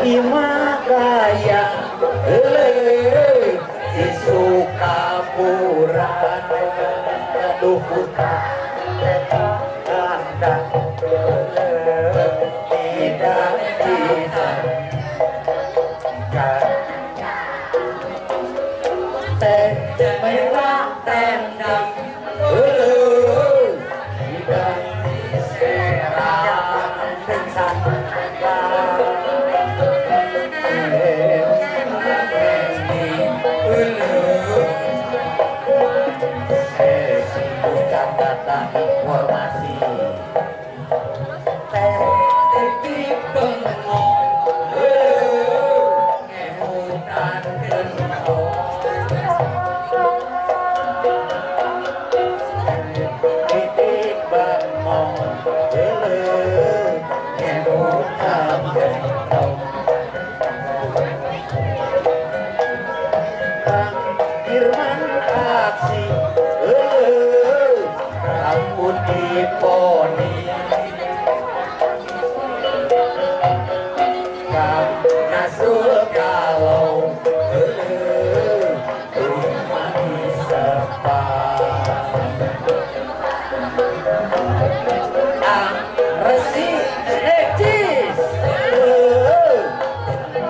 Imakaya Isukapuran Duhuta Tidak bisa merah tendang tidak diserang dengan kata informasi teknik bengong ngehutan gentong titik bengong ngehutan gentong Irman aksi rambut diponi nasul kalau rumah disepak resi necis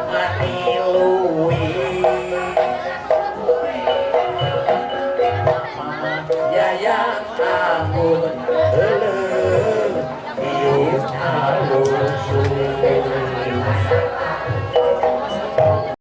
mati luwi Yayang anggun